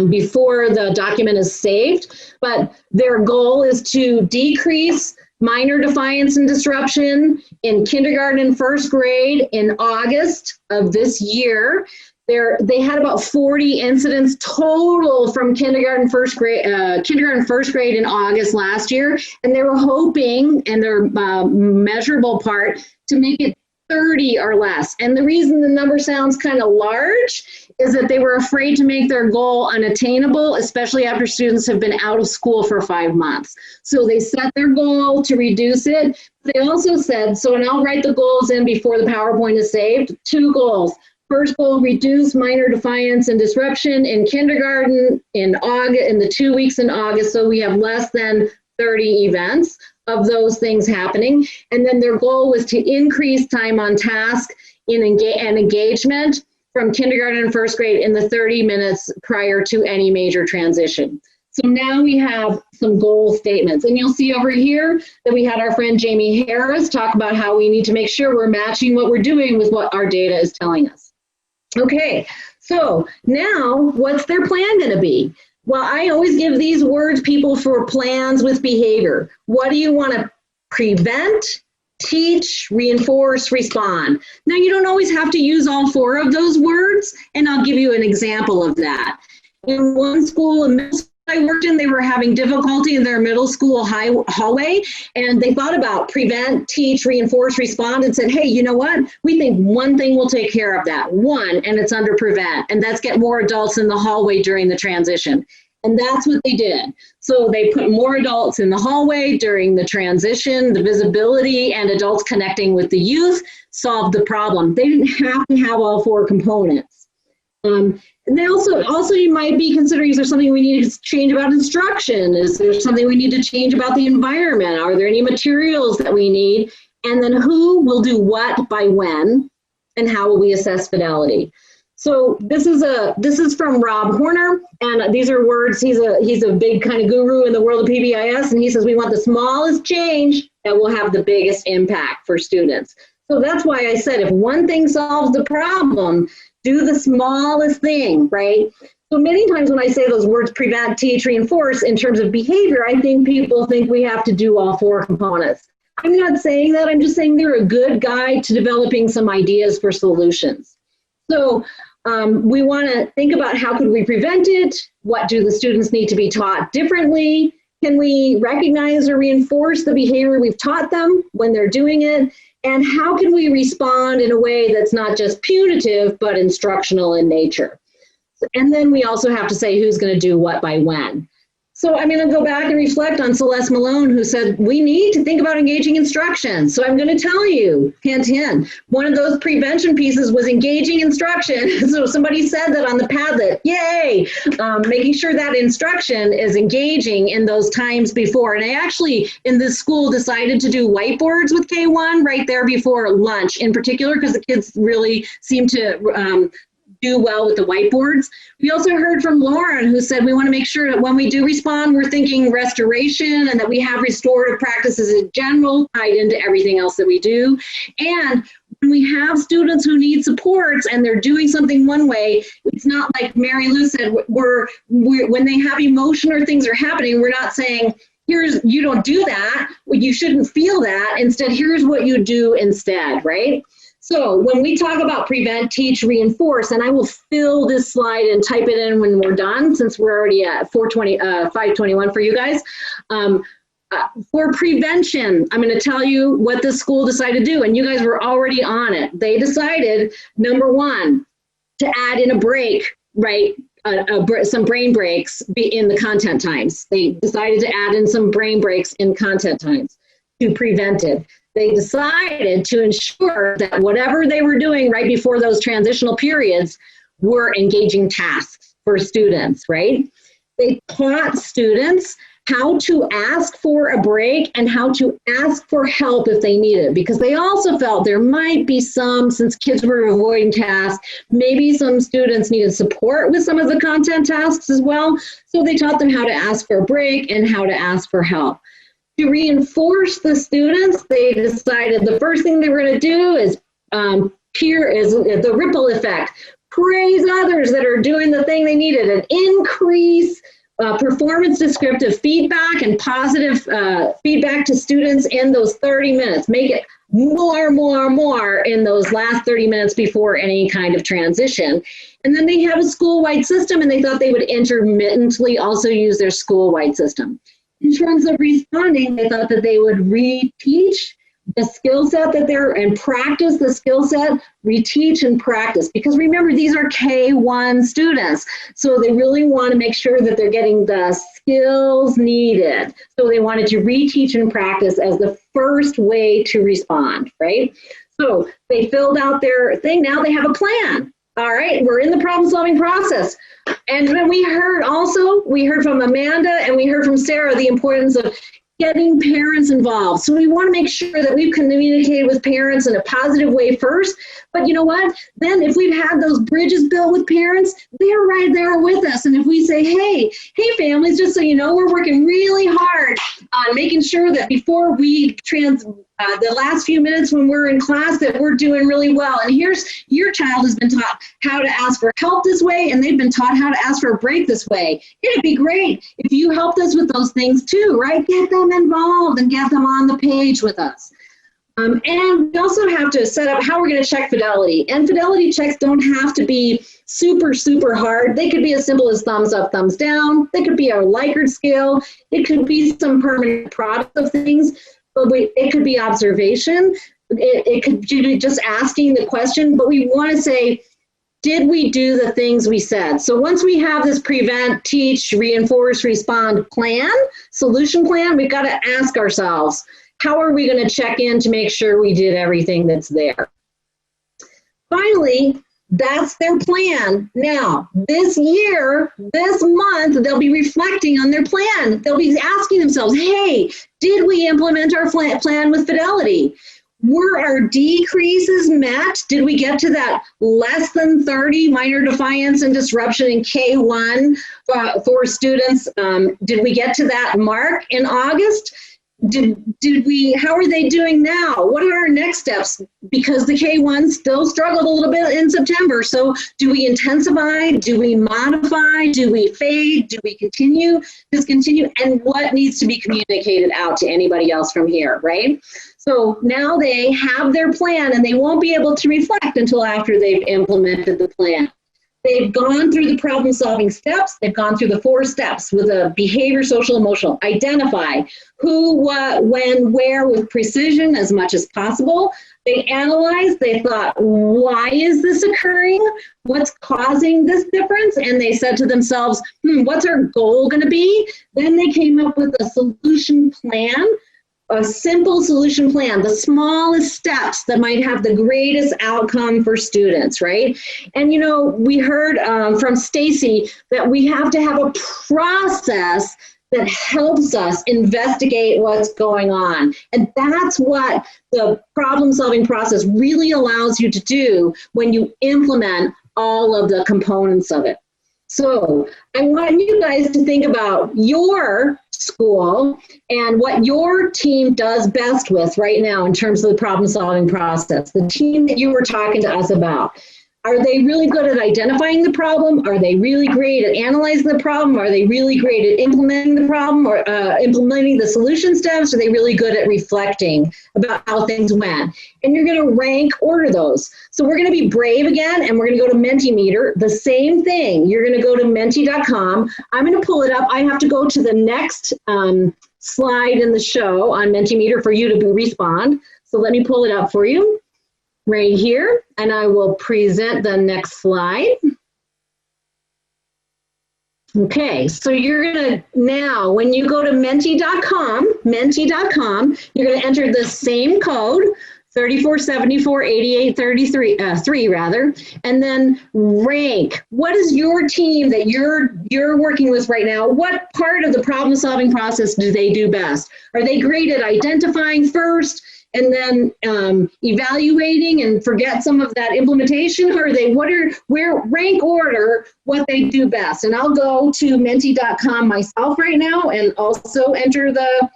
before the document is saved. But their goal is to decrease minor defiance and disruption in kindergarten and first grade in August of this year. They had about 40 incidents total from kindergarten first grade in August last year, and they were hoping, and their measurable part, to make it 30 or less. And the reason the number sounds kind of large is that they were afraid to make their goal unattainable, especially after students have been out of school for 5 months. So they set their goal to reduce it. They also said, and I'll write the goals in before the PowerPoint is saved, 2 goals. First goal, reduce minor defiance and disruption in kindergarten in the 2 weeks in August, so we have less than 30 events of those things happening. And then their goal was to increase time on task and engagement from kindergarten and first grade in the 30 minutes prior to any major transition. So now we have some goal statements. And you'll see over here that we had our friend Jamie Harris talk about how we need to make sure we're matching what we're doing with what our data is telling us. Okay, so now what's their plan going to be? Well, I always give these words people for plans with behavior. What do you want to prevent, teach, reinforce, respond? Now, you don't always have to use all 4 of those words, and I'll give you an example of that. In one school, in middle school I worked in, they were having difficulty in their middle school hallway, and they thought about prevent, teach, reinforce, respond, and said, hey, you know what? We think one thing will take care of that. One, and it's under prevent, and that's get more adults in the hallway during the transition. And that's what they did. So they put more adults in the hallway during the transition, the visibility, and adults connecting with the youth solved the problem. They didn't have to have all 4 components. And they also you might be considering, is there something we need to change about instruction? Is there something we need to change about the environment? Are there any materials that we need? And then who will do what by when? And how will we assess fidelity? So this is from Rob Horner, and these are words. He's a big kind of guru in the world of PBIS, and he says we want the smallest change that will have the biggest impact for students. So that's why I said if one thing solves the problem, do the smallest thing, right? So many times when I say those words, prevent, teach, reinforce, in terms of behavior, I think people think we have to do all 4 components. I'm not saying that, I'm just saying they're a good guide to developing some ideas for solutions. So we want to think about how could we prevent it? What do the students need to be taught differently? Can we recognize or reinforce the behavior we've taught them when they're doing it? And how can we respond in a way that's not just punitive, but instructional in nature? And then we also have to say who's going to do what by when. So I'm going to go back and reflect on Celeste Malone, who said, we need to think about engaging instruction. So I'm going to tell you, hint, hint, one of those prevention pieces was engaging instruction. So somebody said that on the Padlet, yay, making sure that instruction is engaging in those times before. And I actually, in this school, decided to do whiteboards with K1 right there before lunch in particular, because the kids really seem to do well with the whiteboards. We also heard from Lauren, who said we want to make sure that when we do respond, we're thinking restoration and that we have restorative practices in general tied into everything else that we do. And when we have students who need supports and they're doing something one way, it's not like Mary Lou said, when they have emotion or things are happening, we're not saying, you don't do that, you shouldn't feel that. Instead, here's what you do instead, right? So when we talk about prevent, teach, reinforce, and I will fill this slide and type it in when we're done, since we're already at 521 for you guys. For prevention, I'm going to tell you what the school decided to do, and you guys were already on it. They decided, number one, to add in a break, right? Some brain breaks in the content times. They decided to add in some brain breaks in content times to prevent it. They decided to ensure that whatever they were doing right before those transitional periods were engaging tasks for students, right? They taught students how to ask for a break and how to ask for help if they need it, because they also felt there might be some, since kids were avoiding tasks, maybe some students needed support with some of the content tasks as well. So they taught them how to ask for a break and how to ask for help. To reinforce the students, they decided the first thing they were going to do is the ripple effect. Praise others that are doing the thing they needed, and increase performance descriptive feedback and positive feedback to students in those 30 minutes. Make it more in those last 30 minutes before any kind of transition. And then they have a school-wide system, and they thought they would intermittently also use their school-wide system. In terms of responding, they thought that they would reteach the skill set and practice the skill set, reteach and practice. Because remember, these are K1 students. So they really want to make sure that they're getting the skills needed. So they wanted to reteach and practice as the first way to respond, right? So they filled out their thing. Now they have a plan. All right, we're in the problem-solving process. And then we heard from Amanda and we heard from Sarah the importance of getting parents involved. So we want to make sure that we've communicated with parents in a positive way first. But you know what? Then if we've had those bridges built with parents, they're right there with us. And if we say, hey families, just so you know, we're working really hard on making sure that before we the last few minutes when we're in class that we're doing really well. And here's your child has been taught how to ask for help this way, and they've been taught how to ask for a break this way. It'd be great if you helped us with those things too, right? Get them involved and get them on the page with us. And we also have to set up how we're going to check fidelity. And fidelity checks don't have to be super, super hard. They could be as simple as thumbs up, thumbs down. They could be our Likert scale. It could be some permanent product of things. But it could be observation. It could be just asking the question. But we want to say, did we do the things we said? So once we have this prevent, teach, reinforce, respond plan, solution plan, we've got to ask ourselves, how are we going to check in to make sure we did everything that's there? Finally, that's their plan. Now, this year, this month, they'll be reflecting on their plan. They'll be asking themselves, hey, did we implement our plan with fidelity? Were our decreases met? Did we get to that less than 30 minor defiance and disruption in K1 for students? Did we get to that mark in August? How are they doing now? What are our next steps? Because the K1 still struggled a little bit in September. So do we intensify? Do we modify? Do we fade? Do we discontinue? And what needs to be communicated out to anybody else from here, right? So now they have their plan and they won't be able to reflect until after they've implemented the plan. They've gone through the problem-solving steps. They've gone through the 4 steps with a behavior, social, emotional. Identify who, what, when, where with precision as much as possible. They analyzed, they thought, why is this occurring? What's causing this difference? And they said to themselves, what's our goal going to be? Then they came up with a solution plan, a simple solution plan, the smallest steps that might have the greatest outcome for students, right? And, you know, we heard from Stacy that we have to have a process that helps us investigate what's going on. And that's what the problem-solving process really allows you to do when you implement all of the components of it. So I want you guys to think about your school and what your team does best with right now in terms of the problem-solving process, the team that you were talking to us about. Are they really good at identifying the problem? Are they really great at analyzing the problem? Are they really great at implementing the problem or implementing the solution steps? Are they really good at reflecting about how things went? And you're going to rank order those. So we're going to be brave again, and we're going to go to Mentimeter. The same thing. You're going to go to menti.com. I'm going to pull it up. I have to go to the next slide in the show on Mentimeter for you to respond. So let me pull it up for you right here, and I will present the next slide. Okay, so you're gonna now, when you go to menti.com, you're gonna enter the same code, 34748833, rather, and then rank. What is your team that you're working with right now? What part of the problem-solving process do they do best? Are they great at identifying first, and then evaluating and forget some of that implementation? Or are they, rank order what they do best? And I'll go to menti.com myself right now and also enter the,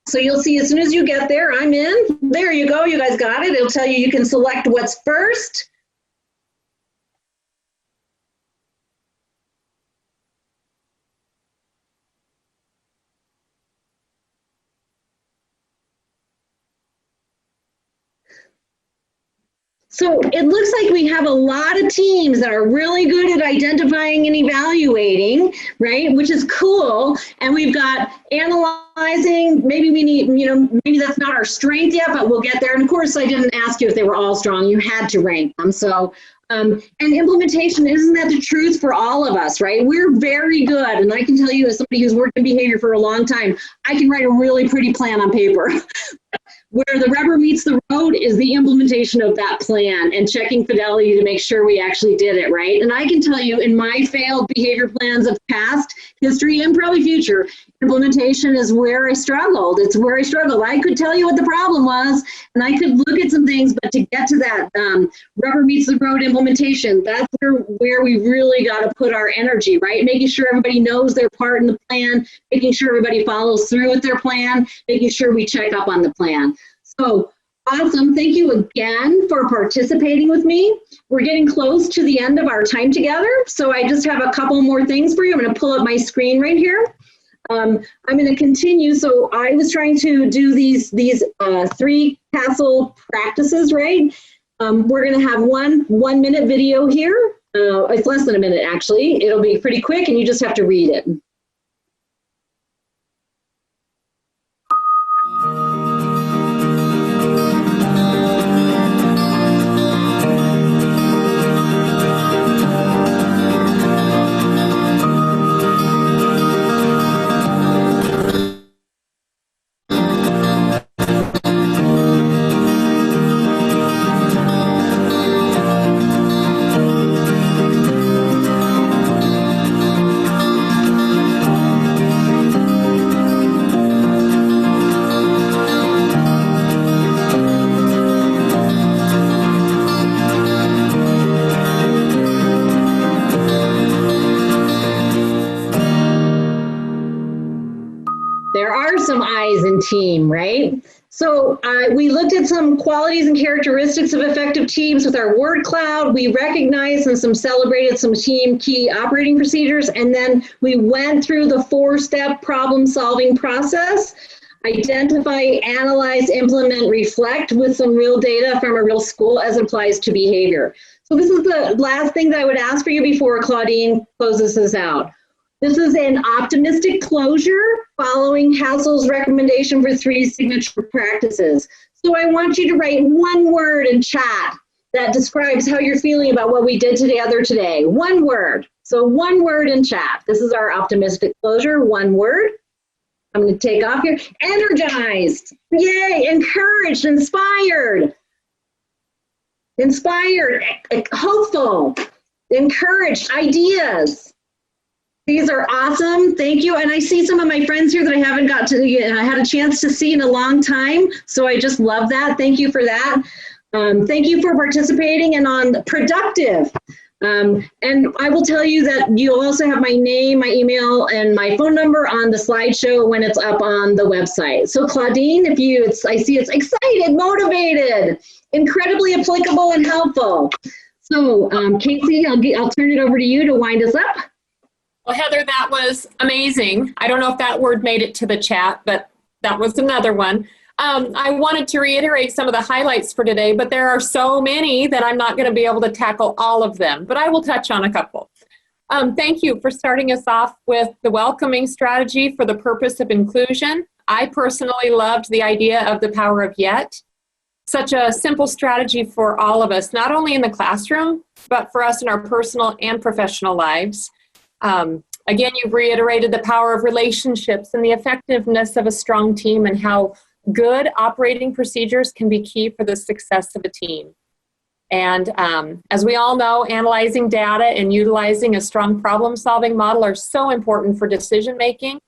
so you'll see as soon as you get there, I'm in. There you go, you guys got it. It'll tell you you can select what's first. So it looks like we have a lot of teams that are really good at identifying and evaluating, right? Which is cool. And we've got analyzing. Maybe we need, maybe that's not our strength yet, but we'll get there. And of course, I didn't ask you if they were all strong. You had to rank them. So, and implementation, isn't that the truth for all of us, right? We're very good. And I can tell you, as somebody who's worked in behavior for a long time, I can write a really pretty plan on paper. Where the rubber meets the road is the implementation of that plan and checking fidelity to make sure we actually did it, right? And I can tell you in my failed behavior plans of past history and probably future, implementation is where I struggled. It's where I struggled. I could tell you what the problem was, and I could look at some things, but to get to that rubber meets the road implementation, that's where we really got to put our energy, right? Making sure everybody knows their part in the plan, making sure everybody follows through with their plan, making sure we check up on the plan. So awesome. Thank you again for participating with me. We're getting close to the end of our time together. So I just have a couple more things for you. I'm going to pull up my screen right here. I'm going to continue. So I was trying to do these 3 CASEL practices, right? We're going to have one 1-minute video here. It's less than a minute, actually. It'll be pretty quick, and you just have to read it. There are some I's in team, right? So we looked at some qualities and characteristics of effective teams with our word cloud. We recognized and celebrated some team key operating procedures. And then we went through the 4-step problem solving process: identify, analyze, implement, reflect, with some real data from a real school as it applies to behavior. So this is the last thing that I would ask for you before Claudine closes this out. This is an optimistic closure following Hassel's recommendation for 3 signature practices. So I want you to write one word in chat that describes how you're feeling about what we did together today. One word. So one word in chat. This is our optimistic closure, one word. I'm going to take off here. Energized. Yay. Encouraged. Inspired. Inspired. Hopeful. Encouraged. Ideas. These are awesome. Thank you. And I see some of my friends here that I haven't had a chance to see in a long time. So I just love that. Thank you for that. Thank you for participating and on productive. And I will tell you that you'll also have my name, my email, and my phone number on the slideshow when it's up on the website. So Claudine, I see it's excited, motivated, incredibly applicable and helpful. So Casey, I'll turn it over to you to wind us up. Well, Heather, that was amazing. I don't know if that word made it to the chat, but that was another one. I wanted to reiterate some of the highlights for today, but there are so many that I'm not going to be able to tackle all of them, but I will touch on a couple. Thank you for starting us off with the welcoming strategy for the purpose of inclusion. I personally loved the idea of the power of yet. Such a simple strategy for all of us, not only in the classroom, but for us in our personal and professional lives. Again, you've reiterated the power of relationships and the effectiveness of a strong team and how good operating procedures can be key for the success of a team. And as we all know, analyzing data and utilizing a strong problem-solving model are so important for decision-making.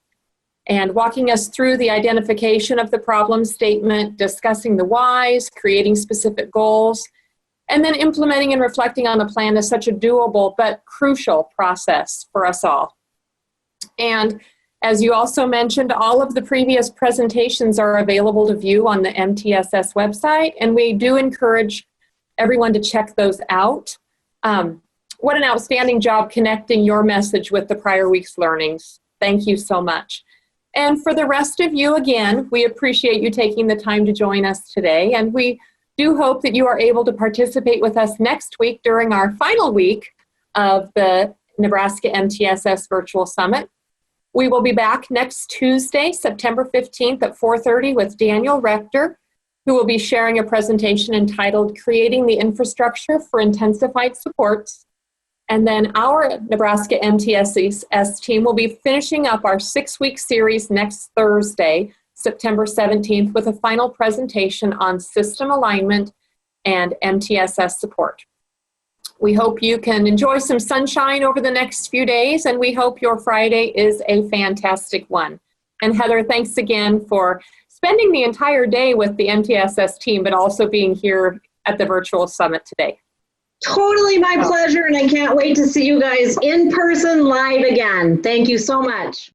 And walking us through the identification of the problem statement, discussing the whys, creating specific goals, and then implementing and reflecting on the plan is such a doable but crucial process for us all. And as you also mentioned, all of the previous presentations are available to view on the NeMTSS website, and we do encourage everyone to check those out. What an outstanding job connecting your message with the prior week's learnings. Thank you so much. And for the rest of you, again, we appreciate you taking the time to join us today, and we do hope that you are able to participate with us next week during our final week of the Nebraska NeMTSS Virtual Summit. We will be back next Tuesday, September 15th at 4:30 with Daniel Rector, who will be sharing a presentation entitled Creating the Infrastructure for Intensified Supports. And then our Nebraska NeMTSS team will be finishing up our 6-week series next Thursday, September 17th, with a final presentation on system alignment and NeMTSS support. We hope you can enjoy some sunshine over the next few days, and we hope your Friday is a fantastic one. And Heather, thanks again for spending the entire day with the NeMTSS team, but also being here at the virtual summit today. Totally my pleasure, and I can't wait to see you guys in person live again. Thank you so much.